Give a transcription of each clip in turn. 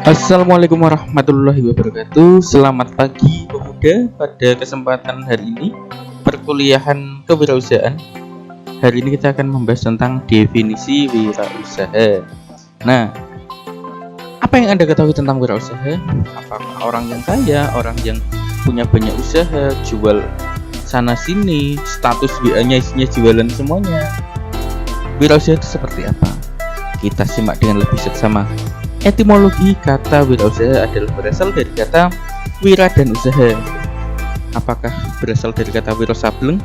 Assalamualaikum warahmatullahi wabarakatuh. Selamat pagi pemuda. Pada kesempatan hari ini perkuliahan kewirausahaan. Hari ini kita akan membahas tentang definisi wirausaha. Nah, apa yang Anda ketahui tentang wirausaha? Apakah orang yang kaya, orang yang punya banyak usaha, jual sana sini, status WA-nya isinya jualan semuanya? Wirausaha itu seperti apa? Kita simak dengan lebih seksama. Etimologi kata wirausaha adalah berasal dari kata wira dan usaha. Apakah berasal dari kata wiro sableng?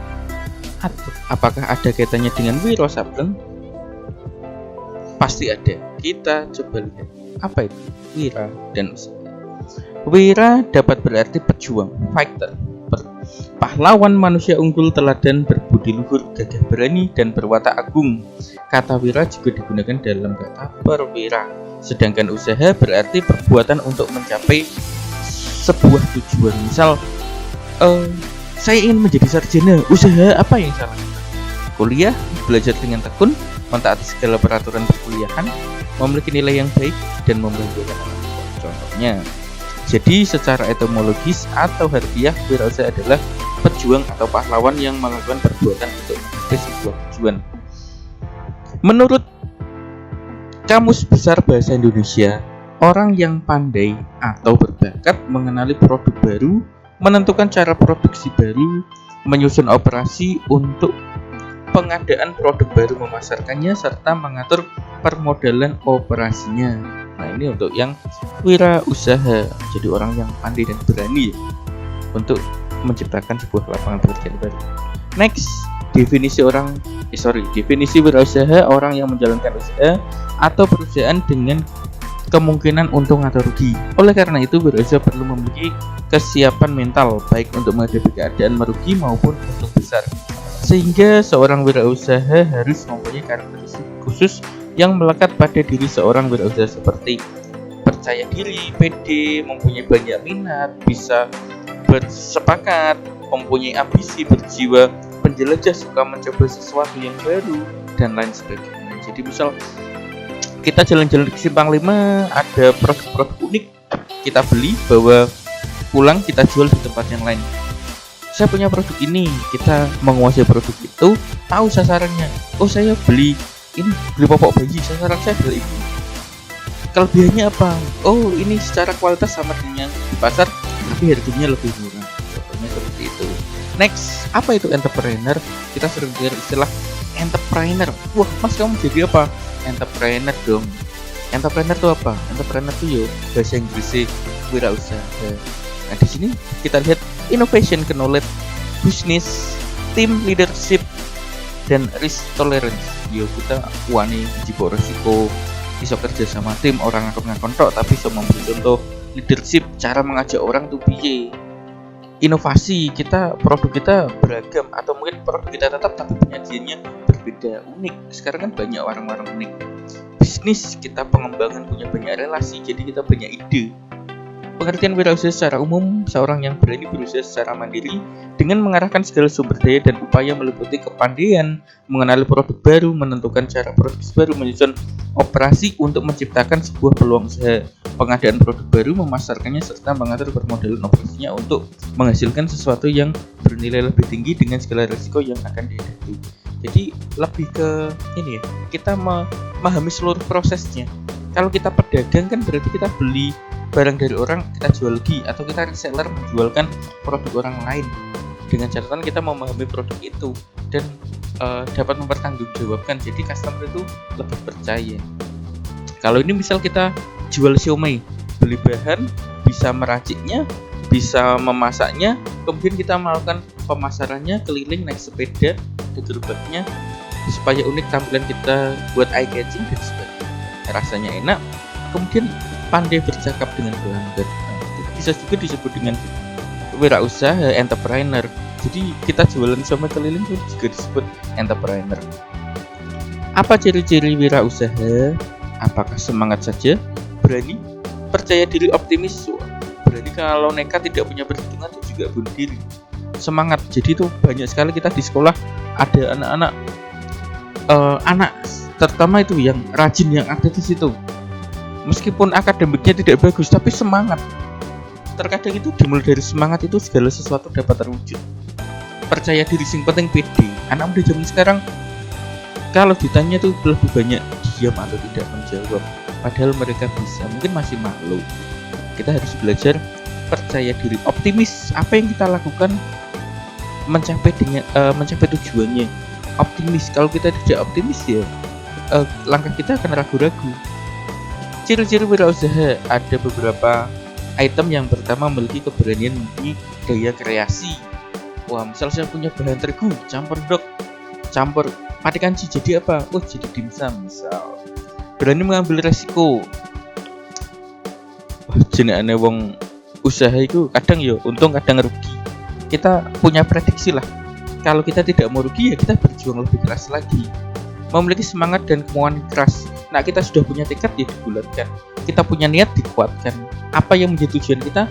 Atau apakah ada kaitannya dengan wiro sableng? Pasti ada. Kita coba lihat apa itu wira dan usaha. Wira dapat berarti pejuang, fighter, pahlawan, manusia unggul, teladan, berbudi luhur, gagah berani, dan berwatak agung. Kata wira juga digunakan dalam kata perwira. Sedangkan usaha berarti perbuatan untuk mencapai sebuah tujuan. Misal, saya ingin menjadi sarjana. Usaha apa yang salah? Kuliah, belajar dengan tekun, mentaati segala peraturan perkuliahan, memiliki nilai yang baik, dan membahagiakan orang tua. Contohnya. Jadi secara etimologis atau harfiah, wirausaha adalah pejuang atau pahlawan yang melakukan perbuatan untuk mencapai sebuah tujuan. Menurut Kamus Besar Bahasa Indonesia, orang yang pandai atau berbakat mengenali produk baru, menentukan cara produksi baru, menyusun operasi untuk pengadaan produk baru, memasarkannya, serta mengatur permodalan operasinya. Nah, ini untuk yang wirausaha. Jadi orang yang pandai dan berani untuk menciptakan sebuah lapangan pekerjaan baru. Next, definisi wirausaha, orang yang menjalankan usaha atau perusahaan dengan kemungkinan untung atau rugi. Oleh karena itu, wirausaha perlu memiliki kesiapan mental baik untuk menghadapi keadaan merugi maupun untung besar. Sehingga seorang wirausaha harus mempunyai karakteristik khusus yang melekat pada diri seorang wirausaha seperti percaya diri, pede, mempunyai banyak minat, bisa bersepakat, mempunyai ambisi, berjiwa penjelajah, suka mencoba sesuatu yang baru, dan lain sebagainya. Jadi misal kita jalan-jalan di Simpang 5, ada produk-produk unik, kita beli, bawa pulang, kita jual di tempat yang lain. Saya punya produk ini, kita menguasai produk itu, tahu sasarannya. Oh, saya beli popok bayi, sasaran saya adalah ini. Kelebihannya apa? Oh, ini secara kualitas sama dengan di pasar, tapi harganya lebih murah. Contohnya seperti itu. Next, apa itu entrepreneur? Kita sering dengar istilah entrepreneur. Wah, Mas, kamu jadi apa? Entrepreneur dong. Entrepreneur itu apa? Entrepreneur itu bahasa Inggrisnya wirausaha. Nah, di sini kita lihat innovation, knowledge, business, team leadership, dan risk tolerance. Kita wani jibo resiko, iso kerja sama tim, orang ngakon tok tapi iso memberi contoh. Leadership, cara mengajak orang tuh piye. Inovasi, produk kita beragam, atau mungkin produk kita tetap tapi penyajiannya berbeda, unik. Sekarang kan banyak warung-warung unik. Bisnis, kita pengembangan, punya banyak relasi, jadi kita banyak ide. Pengertian wirausaha secara umum, seorang yang berani berusaha secara mandiri dengan mengarahkan segala sumber daya dan upaya meliputi kepandaian, mengenali produk baru, menentukan cara produksi baru, menyusun operasi untuk menciptakan sebuah peluang usaha, pengadaan produk baru, memasarkannya, serta mengatur permodalan operasinya untuk menghasilkan sesuatu yang bernilai lebih tinggi dengan segala risiko yang akan dihadapi. Jadi lebih ke ini ya, kita memahami seluruh prosesnya. Kalau kita pedagang kan berarti kita beli barang dari orang, kita jual lagi, atau kita reseller menjualkan produk orang lain. Dengan catatan kita memahami produk itu dan dapat mempertanggungjawabkan. Jadi customer itu lebih percaya. Kalau ini misal kita jual siomay, beli bahan, bisa meraciknya, bisa memasaknya, kemudian kita melakukan pemasarannya, keliling naik sepeda ke gerobaknya supaya unik tampilan kita, buat eye catching dan sebagainya. Rasanya enak, kemudian pandai bercakap dengan pelanggan. Bisa juga disebut dengan wirausaha, entrepreneur. Jadi kita jualan sama keliling itu juga disebut entrepreneur. Apa ciri-ciri wirausaha? Apakah semangat saja? Berani? Percaya diri, optimis? Berani kalau nekat, tidak punya perhitungan, itu juga bunuh diri. Semangat. Jadi itu banyak sekali kita di sekolah ada anak-anak anak terutama itu yang rajin, yang aktivis itu, meskipun akademiknya tidak bagus tapi semangat. Terkadang itu dimulai dari semangat itu segala sesuatu dapat terwujud. Percaya diri, sing penting pede. Anak muda zaman sekarang kalau ditanya tuh lebih banyak diam atau tidak menjawab, padahal mereka bisa, mungkin masih malu. Kita harus belajar percaya diri, optimis. Apa yang kita lakukan mencapai tujuannya. Optimis. Kalau kita tidak optimis ya langkah kita akan ragu-ragu. Ciri-ciri wirausaha ada beberapa item. Yang pertama, memiliki keberanian memiliki daya kreasi. Wah, misal saya punya bahan terigu, campur pakai kanji jadi apa? Oh, jadi dimsum misal. Berani mengambil resiko. Wah, jenenge wong usaha itu kadang ya untung kadang rugi. Kita punya prediksi lah. Kalau kita tidak mau rugi ya kita berjuang lebih keras lagi. Memiliki semangat dan kemauan keras. Nah, kita sudah punya tekad ya dibulatkan. Kita punya niat dikuatkan. Apa yang menjadi tujuan kita?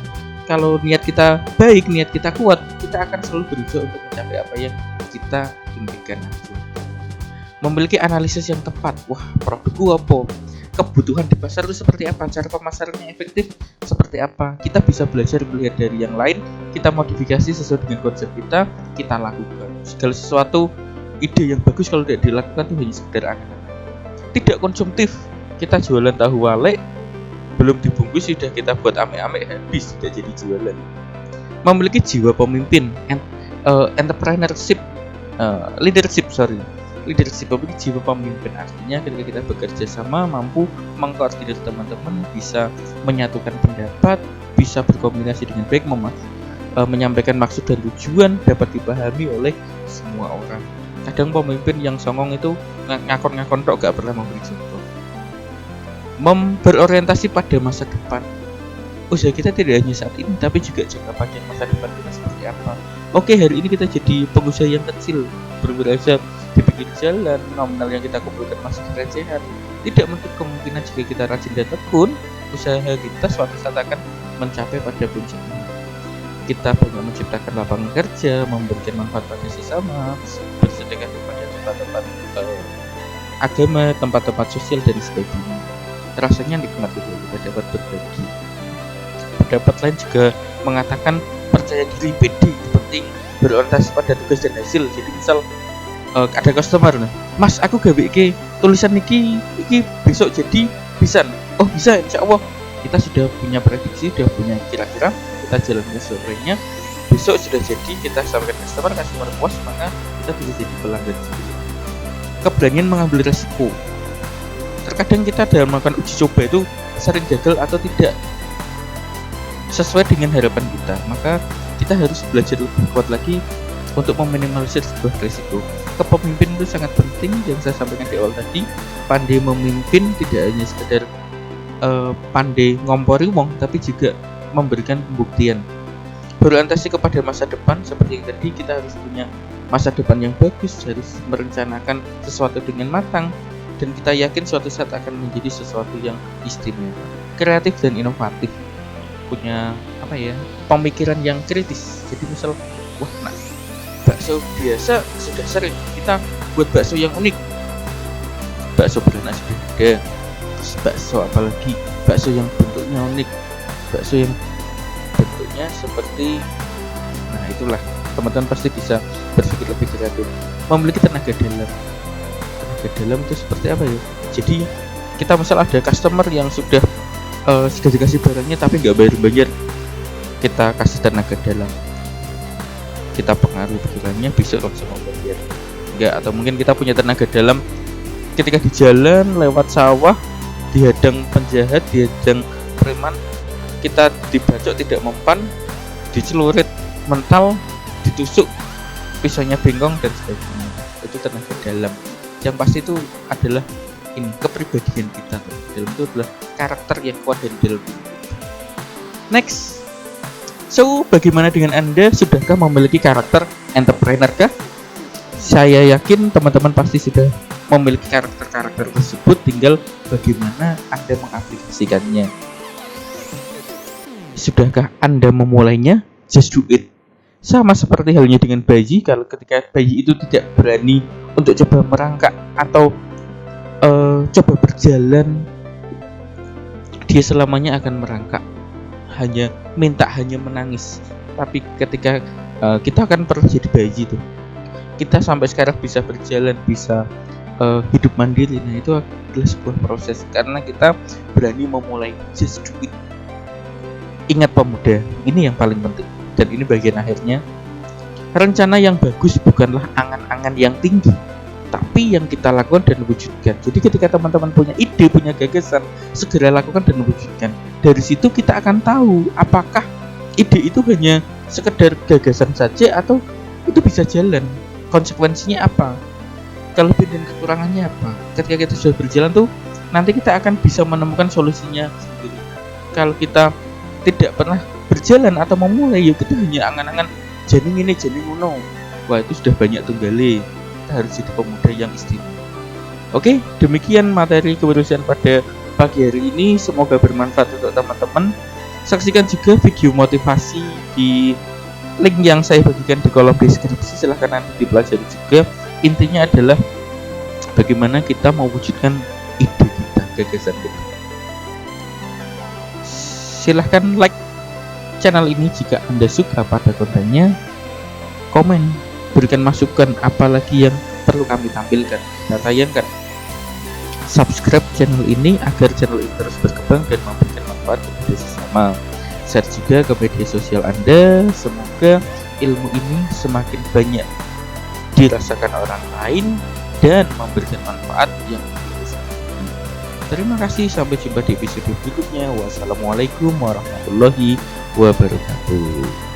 Kalau niat kita baik, niat kita kuat, kita akan selalu berusaha untuk mencapai apa yang kita inginkan. Memiliki analisis yang tepat. Wah, produkku apa? Kebutuhan di pasar itu seperti apa? Cara pemasarannya efektif seperti apa? Kita bisa belajar melihat dari yang lain, kita modifikasi sesuai dengan konsep kita lakukan. Segala sesuatu ide yang bagus kalau tidak dilakukan itu hanya sekedar angan-angan. Tidak konsumtif. Kita jualan tahu walek, belum dibungkus sudah kita buat ame-ame, habis sudah jadi jualan. Memiliki jiwa pemimpin, entrepreneurship, leadership, memiliki jiwa pemimpin. Artinya ketika kita bekerja sama, mampu mengkoordinasi teman-teman, bisa menyatukan pendapat, bisa berkomunikasi dengan baik, menyampaikan maksud dan tujuan dapat dipahami oleh semua orang. Kadang pemimpin yang songong itu ngakon-ngakon tok, gak pernah memberi contoh. Berorientasi pada masa depan. Usaha kita tidak hanya saat ini, tapi juga jangka panjang masa depan kita seperti apa. Oke, hari ini kita jadi pengusaha yang kecil, berwirausaha di pinggir jalan, nominal yang kita kumpulkan masih recehan. Tidak menutup kemungkinan jika kita rajin dan tekun, usaha kita suatu saat akan mencapai pada puncaknya. Kita banyak menciptakan lapangan kerja, memberikan manfaat pada sesama, bersedekah kepada tempat-tempat agama, tempat-tempat sosial dan sebagainya. Rasanya nikmat itu kita dapat berbagi. Pendapat lain juga mengatakan percaya diri, pede, penting, berorientasi pada tugas dan hasil. Jadi misal ada customer, Mas aku gawe iki tulisan iki besok jadi bisa. Oh bisa, insya Allah. Kita sudah punya prediksi, sudah punya kira-kira, kita jalankan sorenya, besok sudah jadi, kita sampaikan customer puas, maka kita bisa jadi pelanggan sendiri. Keberanian mengambil resiko. Terkadang kita dalam melakukan uji coba itu sering gagal atau tidak sesuai dengan harapan kita, maka kita harus belajar lebih kuat lagi untuk meminimalisir sebuah risiko. Kepemimpinan itu sangat penting, yang saya sampaikan di awal tadi. Pandai memimpin tidak hanya sekedar pandai ngompori wong, tapi juga memberikan pembuktian. Berorientasi kepada masa depan, seperti yang tadi, kita harus punya masa depan yang bagus, harus merencanakan sesuatu dengan matang, dan kita yakin suatu saat akan menjadi sesuatu yang istimewa. Kreatif dan inovatif, punya pemikiran yang kritis. Jadi misal, bakso biasa sudah sering, kita buat bakso yang unik. Bakso beranak sudah ada, terus bakso apalagi, bakso yang bentuknya unik, bakso yang bentuknya seperti, itulah, teman-teman pasti bisa berpikir lebih kreatif. Memiliki tenaga dalam itu seperti apa ya? Jadi kita misal ada customer yang sudah dikasih barangnya tapi nggak bayar, kita kasih tenaga dalam, kita pengaruhi pikirannya, bisa langsung membayar. Enggak, atau mungkin kita punya tenaga dalam ketika di jalan lewat sawah, dihadang penjahat, dihadang preman, kita dibacok tidak mempan, dicelurit mental, ditusuk, pisaunya bengkong dan sebagainya. Itu tenaga dalam. Yang pasti itu adalah kepribadian kita. Dalam itu adalah karakter yang kuat dari dalam. Next. So, bagaimana dengan Anda? Sudahkah memiliki karakter entrepreneur kah? Saya yakin teman-teman pasti sudah memiliki karakter-karakter tersebut, tinggal bagaimana Anda mengaplikasikannya. Sudahkah Anda memulainya? Just do it. Sama seperti halnya dengan bayi, kalau ketika bayi itu tidak berani untuk coba merangkak atau coba berjalan, dia selamanya akan merangkak, hanya menangis. Tapi ketika kita akan pernah jadi bayi tuh, kita sampai sekarang bisa berjalan, bisa hidup mandiri. Nah, itu adalah sebuah proses karena kita berani memulai. Just do it. Ingat pemuda, ini yang paling penting. Dan ini bagian akhirnya. Rencana yang bagus bukanlah angan-angan yang tinggi, tapi yang kita lakukan dan wujudkan. Jadi ketika teman-teman punya ide, punya gagasan, segera lakukan dan wujudkan. Dari situ kita akan tahu apakah ide itu hanya sekedar gagasan saja atau itu bisa jalan. Konsekuensinya apa? Kelebihan dan kekurangannya apa? Ketika kita sudah berjalan tuh, nanti kita akan bisa menemukan solusinya sendiri. Kalau kita tidak pernah berjalan atau memulai, ya kita hanya angan-angan janing ini janing ngono. Wah, itu sudah banyak tunggale. Kita harus jadi pemuda yang istimewa. Oke, demikian materi kebarusan pada pagi hari ini. Semoga bermanfaat untuk teman-teman. Saksikan juga video motivasi di link yang saya bagikan di kolom deskripsi. Silahkan nanti dipelajari juga. Intinya adalah bagaimana kita mewujudkan ide kita, gagasan kita. Silahkan like channel ini jika Anda suka pada kontennya, komen, berikan masukan apalagi yang perlu kami tampilkan dan tayangkan. Subscribe channel ini agar channel ini terus berkembang dan memberikan manfaat kepada sesama. Share juga ke media sosial Anda. Semoga ilmu ini semakin banyak dirasakan orang lain dan memberikan manfaat yang besar. Terima kasih, sampai jumpa di episode berikutnya. Wassalamualaikum warahmatullahi wabarakatuh.